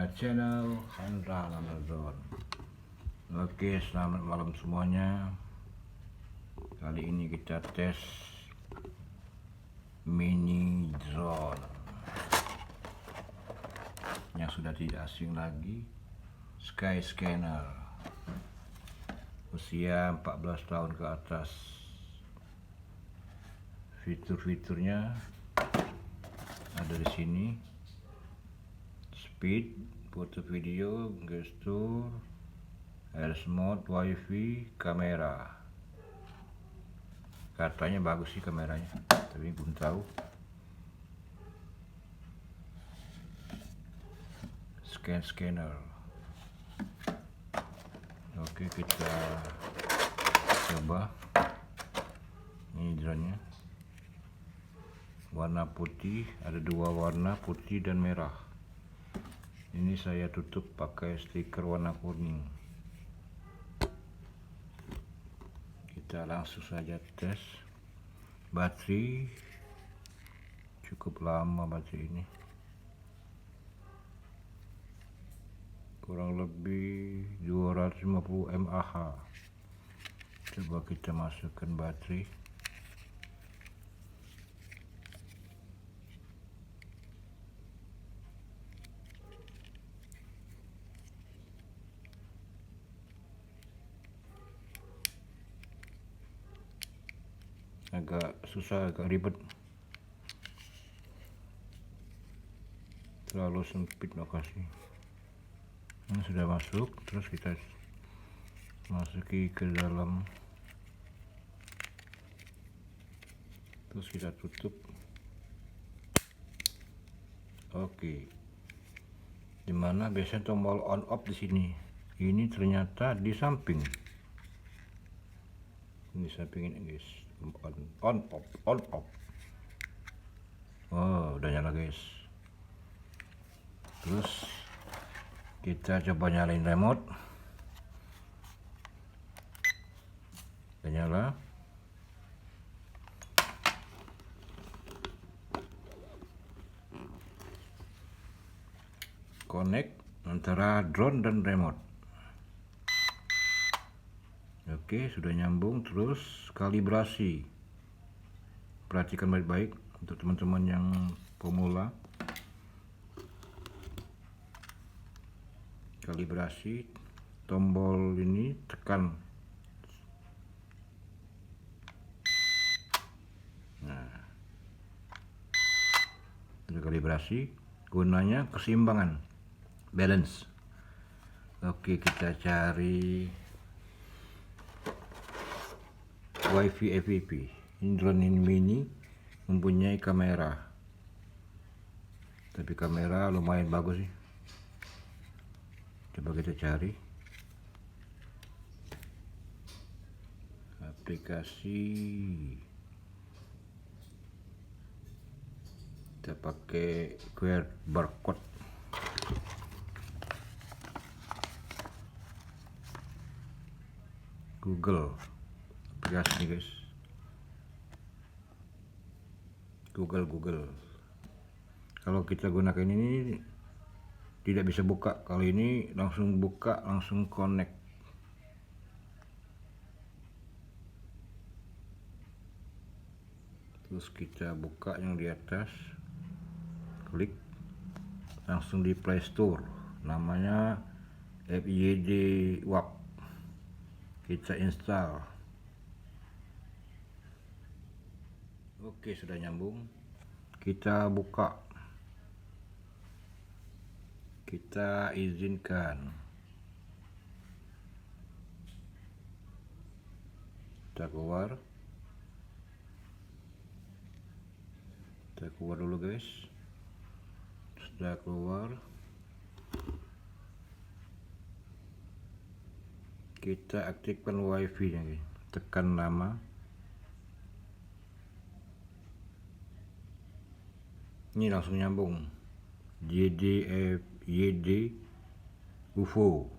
my channel Hendra Ramadan. Oke, selamat malam semuanya. Kali ini kita tes mini drone yang sudah tidak asing lagi, Skyscanner. Usia 14 tahun ke atas. Fitur-fiturnya ada di sini. Speed, foto video, gestur, airs mode, wifi, kamera. Katanya bagus sih kameranya, tapi belum tahu. Scanner. Oke, kita coba. Ini drone-nya. Warna putih, ada dua warna, putih dan merah. Ini saya tutup pakai stiker warna kuning. Kita langsung saja tes. Baterai cukup lama, baterai ini kurang lebih 250 mAh. Coba kita masukkan baterai. Agak susah, agak ribet, terlalu sempit lokasi. Ini sudah masuk, terus kita masuki ke dalam, terus kita tutup. Oke, dimana biasanya tombol on off di sini, ini ternyata di samping. Ini samping ini guys, on off. Oh, udah nyala guys. Terus kita coba nyalain remote. Udah nyala. Connect antara drone dan remote. Oke, sudah nyambung. Terus kalibrasi. Perhatikan baik-baik untuk teman-teman yang pemula. Kalibrasi, tombol ini tekan. Nah, itu kalibrasi, gunanya keseimbangan, balance. Oke, kita cari wifi FPV. Ini drone ini mini, mempunyai kamera, tapi kamera lumayan bagus sih. Coba kita cari aplikasi. Kita pakai QR barcode. Google aplikasi guys. Google. Kalau kita gunakan ini tidak bisa buka. Kalau ini langsung buka, langsung connect. Terus kita buka yang di atas, klik, langsung di Play Store, namanya FYD WAP. Kita install. Oke, sudah nyambung. Kita buka, kita izinkan. Kita keluar dulu guys. Sudah keluar, kita aktifkan wifi nya, tekan nama. Ini langsung nyambung. YD UFO.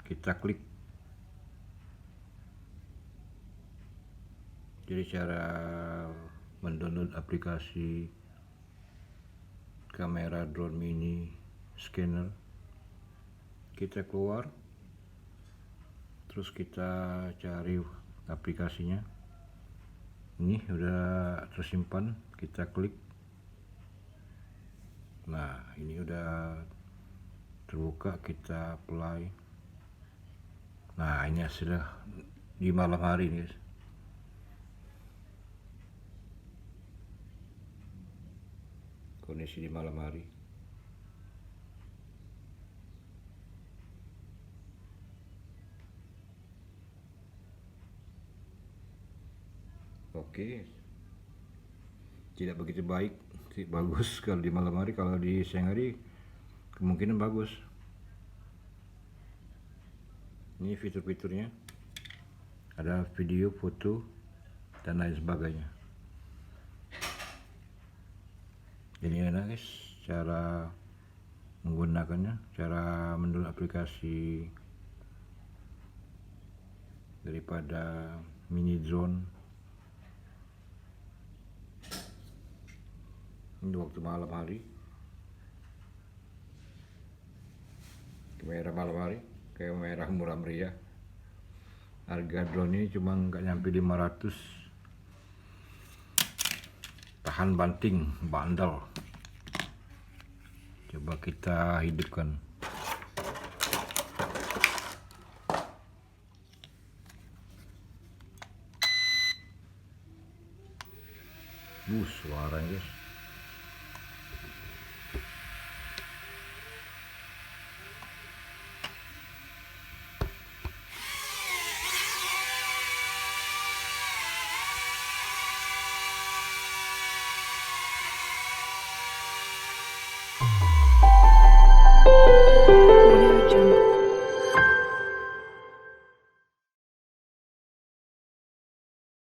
Kita klik. Jadi cara mendownload aplikasi kamera drone mini scanner kita keluar, terus kita cari aplikasinya. Ini udah tersimpan, kita klik. Nah, ini udah terbuka, kita apply. Nah, ini hasilnya di malam hari nih, guys. Kondisi di malam hari. Oke, tidak begitu baik sih, bagus kalau di malam hari. Kalau di siang hari kemungkinan bagus. Ini fitur-fiturnya, ada video, foto, dan lain sebagainya. Ini enak, guys, cara menggunakannya, cara mendownload aplikasi daripada mini drone. Ini waktu malam hari, kamera malam hari, kamera murah meriah. Harga drone ini cuma nggak nyampe 500, tahan banting, bandel. Coba kita hidupkan. Suaranya, guys.